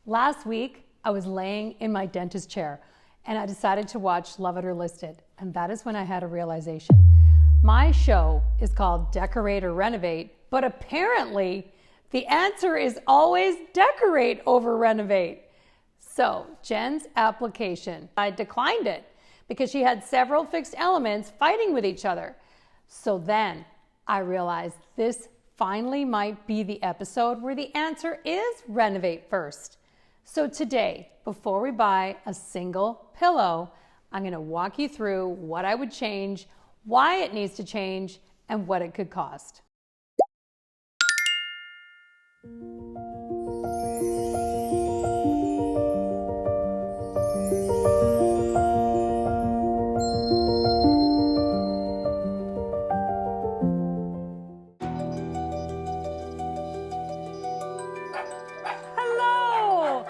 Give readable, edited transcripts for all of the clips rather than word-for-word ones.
Last week, I was laying in my dentist chair and I decided to watch Love It or List It. And that is when I had a realization. My show is called Decorator Renovate, but apparently the answer is always decorate over renovate. So Jen's application, I declined it because she had several fixed elements fighting with each other. So then I realized this finally might be the episode where the answer is renovate first. So today, before we buy a single pillow, I'm going to walk you through what I would change, why it needs to change, and what it could cost. Hello!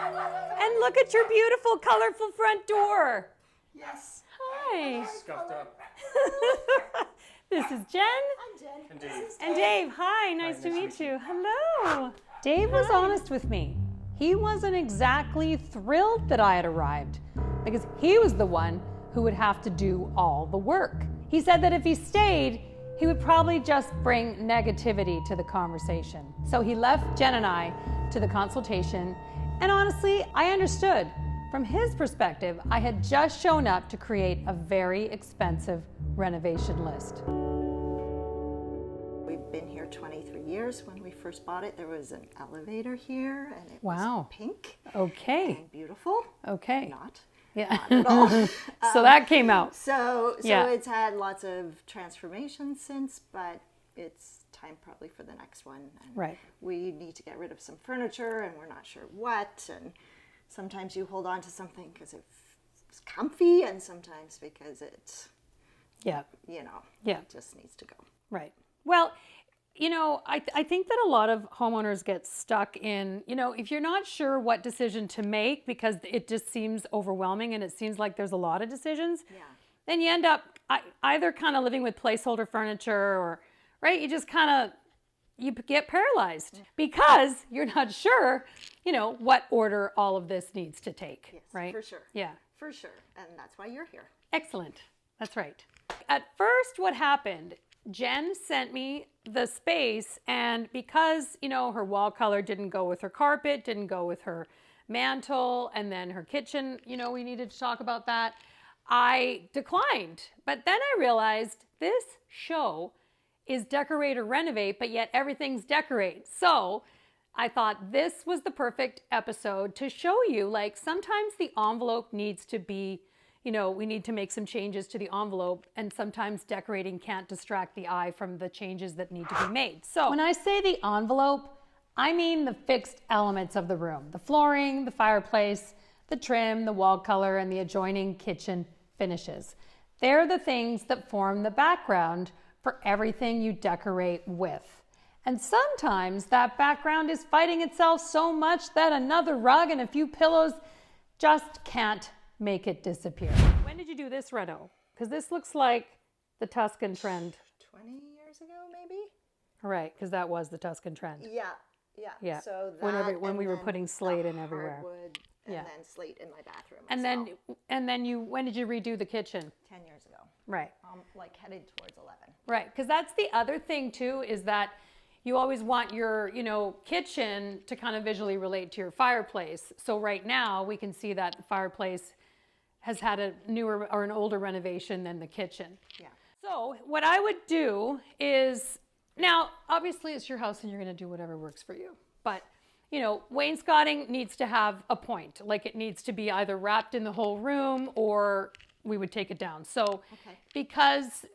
And look at your beautiful, colorful front door. Yes. Hi. Scuffed up. This is Jen. I'm Jen. And Dave. And Dave. Hi, nice to meet you. Hello. Dave was honest with me. He wasn't exactly thrilled that I had arrived because he was the one who would have to do all the work. He said that if he stayed, he would probably just bring negativity to the conversation. So he left Jen and I to the consultation, and honestly, I understood. From his perspective, I had just shown up to create a very expensive renovation list. We've been here 23 years. When we first bought it, there was an elevator here, and it Wow. was pink Okay. and beautiful. Okay. Not. Yeah. Not at all. So that came out. So Yeah. it's had lots of transformations since, but it's time probably for the next one. And Right. we need to get rid of some furniture, and we're not sure what. And sometimes you hold on to something because it's comfy, and sometimes because it's, Yeah. Yeah. it just needs to go. Right. Well, I think that a lot of homeowners get stuck in, if you're not sure what decision to make because it just seems overwhelming and it seems like there's a lot of decisions, then you end up either kind of living with placeholder furniture or, right, you just kind of, you get paralyzed because you're not sure, what order all of this needs to take, Yes, right? for sure. Yeah. For sure. And that's why you're here. Excellent. That's right. At first, what happened, Jen sent me the space, and because, her wall color didn't go with her carpet, didn't go with her mantle, and then her kitchen, we needed to talk about that, I declined. But then I realized this show is decorate or renovate, but yet everything's decorate. So I thought this was the perfect episode to show you, like, sometimes the envelope needs to be, we need to make some changes to the envelope, and sometimes decorating can't distract the eye from the changes that need to be made. So when I say the envelope, I mean the fixed elements of the room, the flooring, the fireplace, the trim, the wall color, and the adjoining kitchen finishes. They're the things that form the background for everything you decorate with. And sometimes that background is fighting itself so much that another rug and a few pillows just can't make it disappear. When did you do this reno? Because this looks like the Tuscan trend. 20 years ago, maybe? Right, because that was the Tuscan trend. Yeah. So that, when we were putting slate in everywhere. Hardwood, and then slate in my bathroom. And then when did you redo the kitchen? 10 years ago. Right. Like headed towards 11. Right, because that's the other thing too, is that you always want your, kitchen to kind of visually relate to your fireplace. So right now we can see that the fireplace has had a newer or an older renovation than the kitchen. Yeah. So what I would do is, now obviously it's your house and you're going to do whatever works for you. But, wainscoting needs to have a point. Like it needs to be either wrapped in the whole room or we would take it down. So because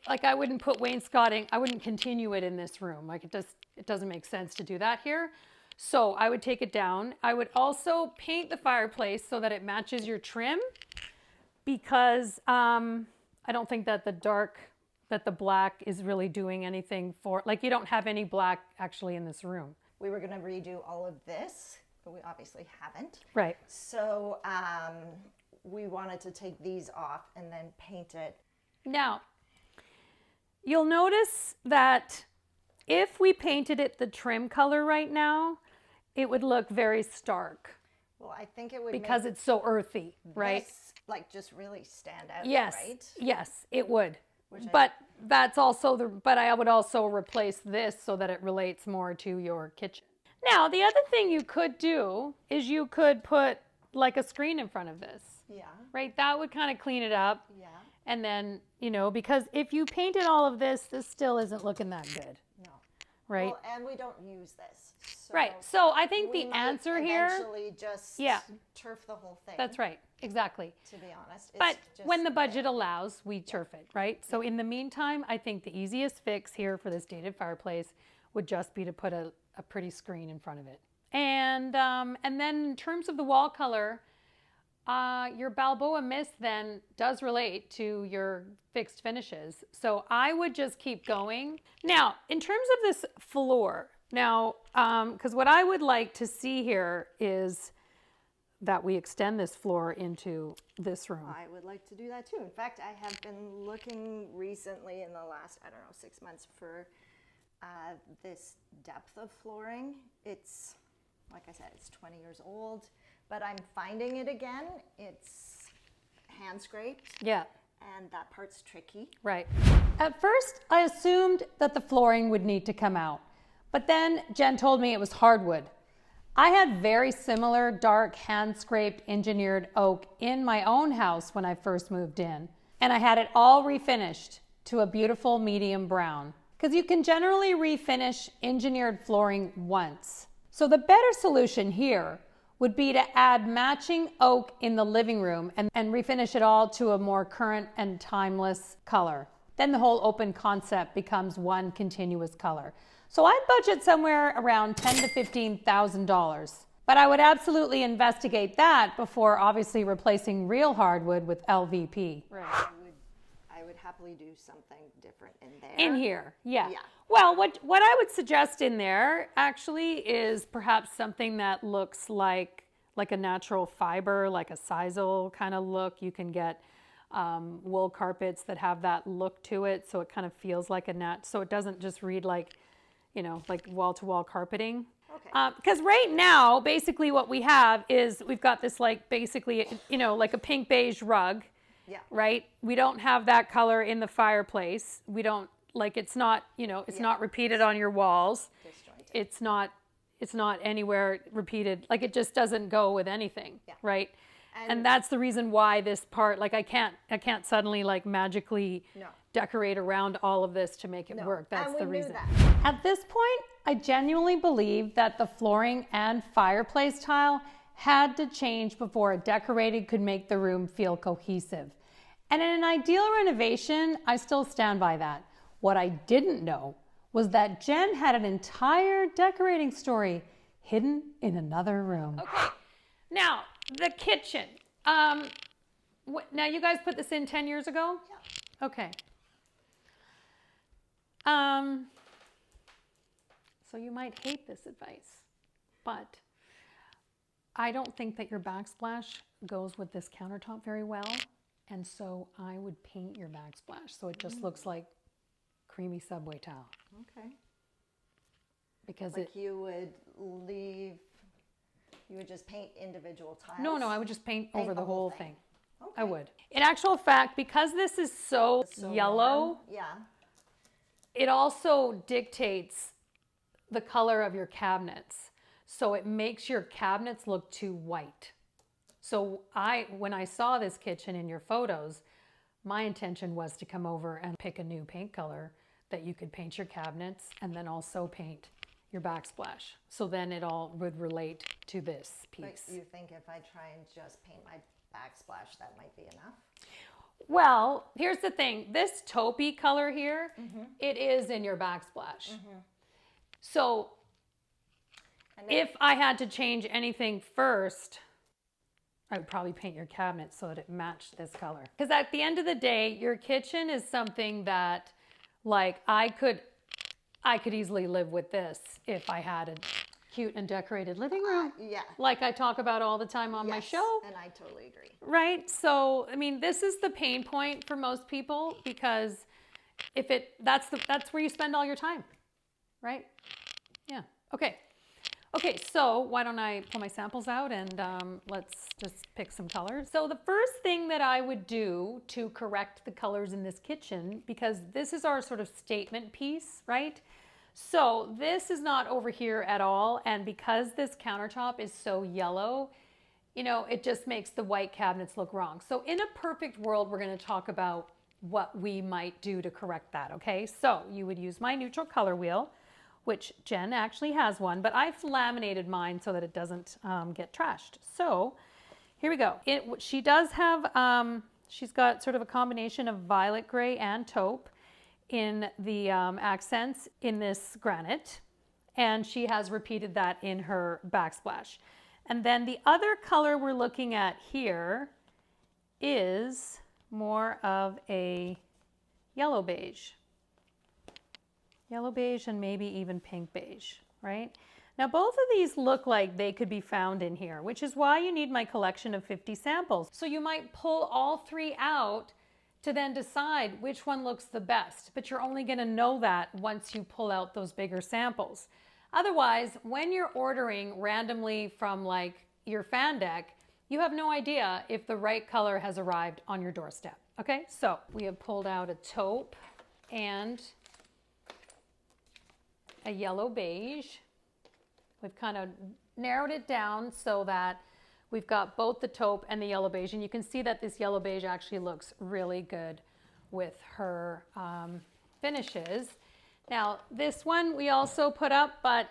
I wouldn't put wainscoting, I wouldn't continue it in this room. Like it doesn't make sense to do that here. So I would take it down. I would also paint the fireplace so that it matches your trim, because I don't think that the black is really doing anything for, like, you don't have any black actually in this room. We were going to redo all of this, but we obviously haven't. Right. So we wanted to take these off and then paint it. Now, you'll notice that if we painted it the trim color right now, it would look very stark. Well, I think it would because make it's so earthy, right? this, like, just really stand out, Yes, right? yes, it would. But that's also but I would also replace this so that it relates more to your kitchen. Now, the other thing you could do is you could put like a screen in front of this, Yeah. right? That would kind of clean it up. Yeah. And then, because if you painted all of this, this still isn't looking that good, No. right? Well, and we don't use this. So Right. So I think we the might answer here, eventually just turf the whole thing. that's right, exactly. To be honest. It's But just when the budget allows, we turf it, right? So in the meantime, I think the easiest fix here for this dated fireplace would just be to put a pretty screen in front of it. And then in terms of the wall color, your Balboa Mist then does relate to your fixed finishes. So I would just keep going. Now, in terms of this floor, because what I would like to see here is that we extend this floor into this room. I would like to do that too. In fact, I have been looking recently in the last, 6 months for this depth of flooring. It's, like I said, it's 20 years old, but I'm finding it again. It's hand scraped. Yeah. And that part's tricky. Right. At first, I assumed that the flooring would need to come out, but then Jen told me it was hardwood. I had very similar dark hand-scraped engineered oak in my own house when I first moved in, and I had it all refinished to a beautiful medium brown, because you can generally refinish engineered flooring once. So the better solution here would be to add matching oak in the living room and refinish it all to a more current and timeless color. Then the whole open concept becomes one continuous color. So I'd budget somewhere around $10,000 to $15,000. But I would absolutely investigate that before obviously replacing real hardwood with LVP. Right. I would happily do something different in there. In here, yeah. Yeah. Well, what I would suggest in there actually is perhaps something that looks like a natural fiber, like a sisal kind of look. You can get wool carpets that have that look to it, so it kind of feels like so it doesn't just read like wall-to-wall carpeting. Okay. Because right now, basically what we have is we've got this basically like a pink beige rug. Yeah. Right? We don't have that color in the fireplace. We don't it's not, it's not repeated on your walls. Disjointed. It's not anywhere repeated. It just doesn't go with anything, right? And that's the reason why this part, I can't suddenly magically decorate around all of this to make it work. That's the reason. At this point, I genuinely believe that the flooring and fireplace tile had to change before a decorating could make the room feel cohesive. And in an ideal renovation, I still stand by that. What I didn't know was that Jen had an entire decorating story hidden in another room. Okay, now the kitchen. Now you guys put this in 10 years ago? Yeah. Okay. So you might hate this advice, but I don't think that your backsplash goes with this countertop very well, and so I would paint your backsplash so it just looks like creamy subway tile. Okay. Because you would just paint individual tiles? No, I would just paint over the whole thing. Okay. I would. In actual fact, because this is so yellow, it also dictates the color of your cabinets. So it makes your cabinets look too white. So when I saw this kitchen in your photos, my intention was to come over and pick a new paint color that you could paint your cabinets and then also paint your backsplash. So then it all would relate to this piece. But you think if I try and just paint my backsplash, that might be enough? Well, here's the thing. This taupey color here, it is in your backsplash. So if I had to change anything first, I would probably paint your cabinet so that it matched this color. Because at the end of the day, your kitchen is something that I could easily live with this if I had a cute and decorated living room. Like I talk about all the time on my show. And I totally agree. Right? So, I mean, this is the pain point for most people because that's where you spend all your time. Right? Yeah. Okay. Okay, so why don't I pull my samples out and let's just pick some colors. So the first thing that I would do to correct the colors in this kitchen, because this is our sort of statement piece, right? So this is not over here at all, and because this countertop is so yellow, you know, it just makes the white cabinets look wrong. So in a perfect world, we're going to talk about what we might do to correct that, okay? So you would use my neutral color wheel, which Jen actually has one, but I've laminated mine so that it doesn't get trashed. So here we go. She does have, she's got sort of a combination of violet gray and taupe in the accents in this granite, and she has repeated that in her backsplash. And then the other color we're looking at here is more of a yellow beige. Yellow beige and maybe even pink beige, right? Now both of these look like they could be found in here, which is why you need my collection of 50 samples. So you might pull all three out to then decide which one looks the best, but you're only gonna know that once you pull out those bigger samples. Otherwise, when you're ordering randomly from like your fan deck, you have no idea if the right color has arrived on your doorstep, okay? So we have pulled out a taupe and a yellow beige. We've kind of narrowed it down so that we've got both the taupe and the yellow beige, and you can see that this yellow beige actually looks really good with her finishes. Now this one we also put up, but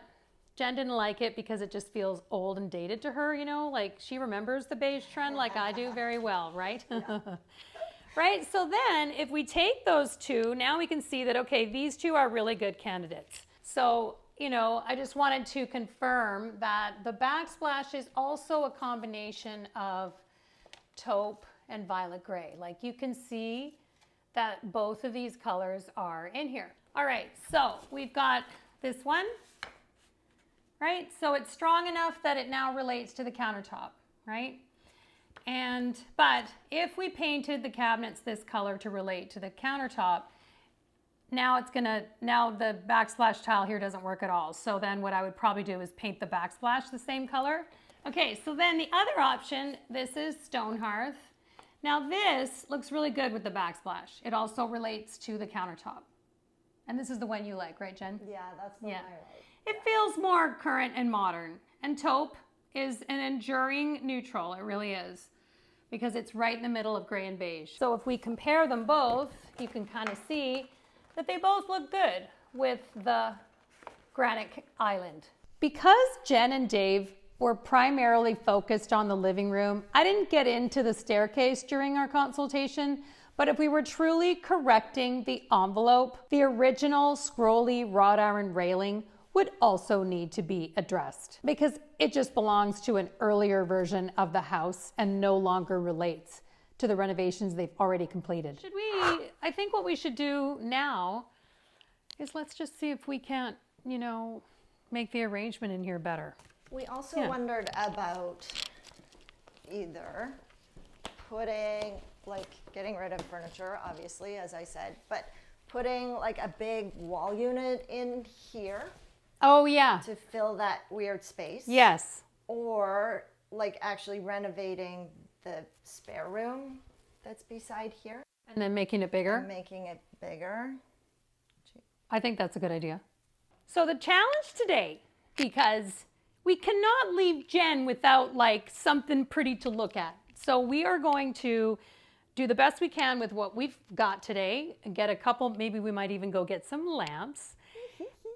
Jen didn't like it because it just feels old and dated to her, you know, like she remembers the beige trend like I do very well, right? Yeah. Right, so then if we take those two, now we can see that, okay, these two are really good candidates. So, you know, I just wanted to confirm that the backsplash is also a combination of taupe and violet gray. Like you can see that both of these colors are in here. All right, so we've got this one, right? So it's strong enough that it now relates to the countertop, right? But if we painted the cabinets this color to relate to the countertop, now the backsplash tile here doesn't work at all. So then what I would probably do is paint the backsplash the same color. Okay, so then the other option, this is stone hearth. Now this looks really good with the backsplash. It also relates to the countertop. And this is the one you like, right, Jen? Yeah, that's the one I like. It feels more current and modern. And taupe is an enduring neutral, it really is, because it's right in the middle of gray and beige. So if we compare them both, you can kind of see that they both look good with the granite island. Because Jen and Dave were primarily focused on the living room, I didn't get into the staircase during our consultation, but if we were truly correcting the envelope, the original scrolly wrought iron railing would also need to be addressed because it just belongs to an earlier version of the house and no longer relates to the renovations they've already completed. I think what we should do now is let's just see if we can't, you know, make the arrangement in here better. We also wondered about either putting, like getting rid of furniture, obviously, as I said, but putting like a big wall unit in here. Oh yeah. To fill that weird space. Yes. Or like actually renovating the spare room that's beside here. And then making it bigger? And making it bigger. I think that's a good idea. So the challenge today, because we cannot leave Jen without like something pretty to look at. So we are going to do the best we can with what we've got today and get a couple, maybe we might even go get some lamps.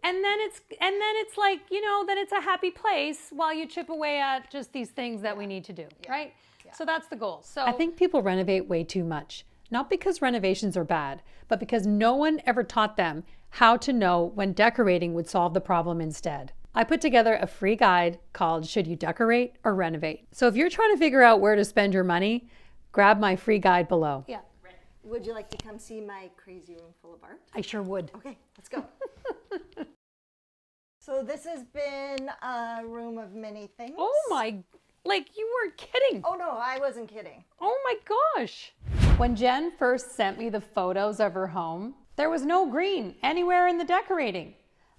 And then it's like, you know, then it's a happy place while you chip away at just these things that we need to do, right? Yeah. So that's the goal. So I think people renovate way too much, not because renovations are bad, but because no one ever taught them how to know when decorating would solve the problem instead. I put together a free guide called Should You Decorate or Renovate? So if you're trying to figure out where to spend your money, grab my free guide below. Yeah. Would you like to come see my crazy room full of art? I sure would. Okay, let's go. So this has been a room of many things. Oh my, like you weren't kidding. Oh no, I wasn't kidding. Oh my gosh. When Jen first sent me the photos of her home, there was no green anywhere in the decorating.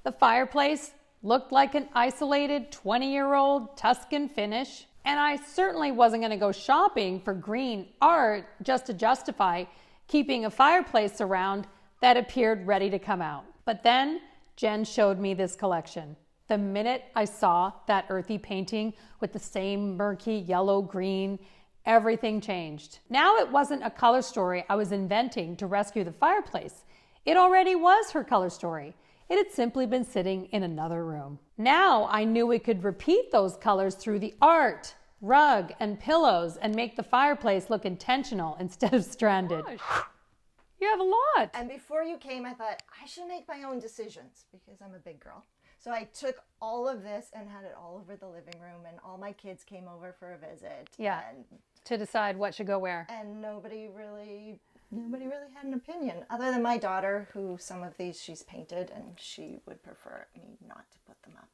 The fireplace Looked like an isolated 20-year-old Tuscan finish. And I certainly wasn't going to go shopping for green art just to justify keeping a fireplace around that appeared ready to come out. But then Jen showed me this collection. The minute I saw that earthy painting with the same murky yellow-green, everything changed. Now it wasn't a color story I was inventing to rescue the fireplace. It already was her color story. It had simply been sitting in another room. Now I knew we could repeat those colors through the art, rug, and pillows and make the fireplace look intentional instead of stranded. Gosh. You have a lot. And before you came, I thought, I should make my own decisions because I'm a big girl. So I took all of this and had it all over the living room, and all my kids came over for a visit. Yeah, to decide what should go where. And nobody really had an opinion, other than my daughter, who some of these she's painted, and she would prefer me not to put them up.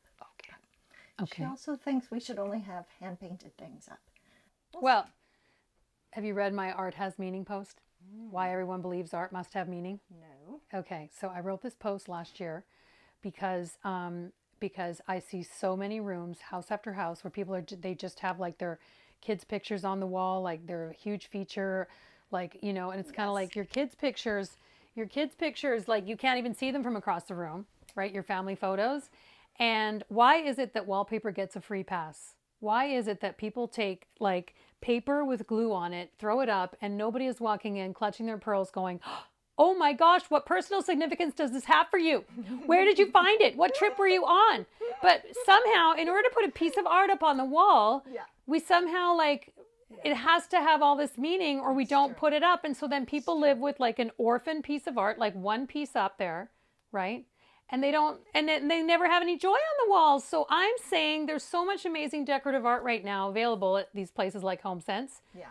Okay. She also thinks we should only have hand-painted things up. Well, have you read my Art Has Meaning post? Why everyone believes art must have meaning? No. Okay, so I wrote this post last year because I see so many rooms, house after house, where people they just have like their kids' pictures on the wall, like they're a huge feature, like, you know, and it's kind of like your kids' pictures, like you can't even see them from across the room, right? Your family photos. And why is it that wallpaper gets a free pass? Why is it that people take like paper with glue on it, throw it up, and nobody is walking in clutching their pearls going, oh my gosh, what personal significance does this have for you? Where did you find it? What trip were you on? But somehow, in order to put a piece of art up on the wall, we somehow like, it has to have all this meaning or we don't put it up. And so then people live with like an orphan piece of art, like one piece up there, right? And they don't, and they never have any joy on the walls. So I'm saying there's so much amazing decorative art right now available at these places like HomeSense. Yeah.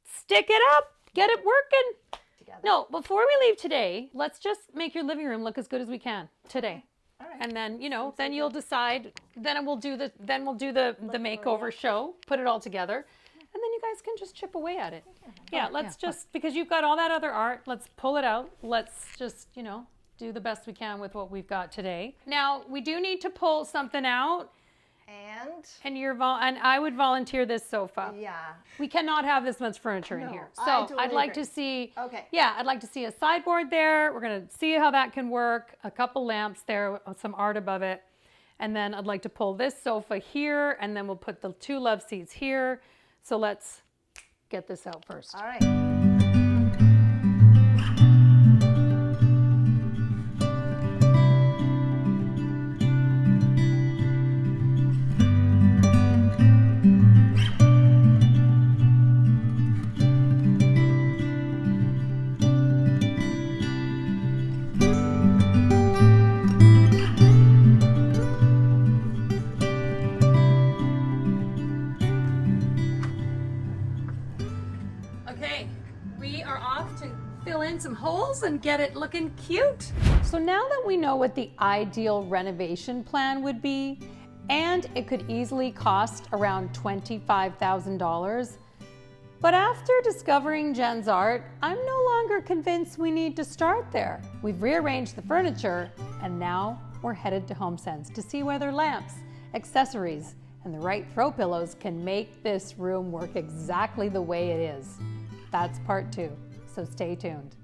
Stick it up, get it working. Together. No, before we leave today, let's just make your living room look as good as we can today. All right. And then, you know, then you'll decide, then we'll do the makeover show, put it all together. And then you guys can just chip away at it. Yeah, let's just, because you've got all that other art, let's pull it out. Let's just, you know, do the best we can with what we've got today. Now, we do need to pull something out. And I would volunteer this sofa. Yeah. We cannot have this much furniture in here. So I'd like to see, I'd like to see a sideboard there. We're going to see how that can work. A couple lamps there, some art above it. And then I'd like to pull this sofa here, and then we'll put the two love seats here. So let's get this out first. All right. Some holes and get it looking cute. So now that we know what the ideal renovation plan would be, and it could easily cost around $25,000, but after discovering Jen's art, I'm no longer convinced we need to start there. We've rearranged the furniture, and now we're headed to HomeSense to see whether lamps, accessories, and the right throw pillows can make this room work exactly the way it is. That's part 2, so stay tuned.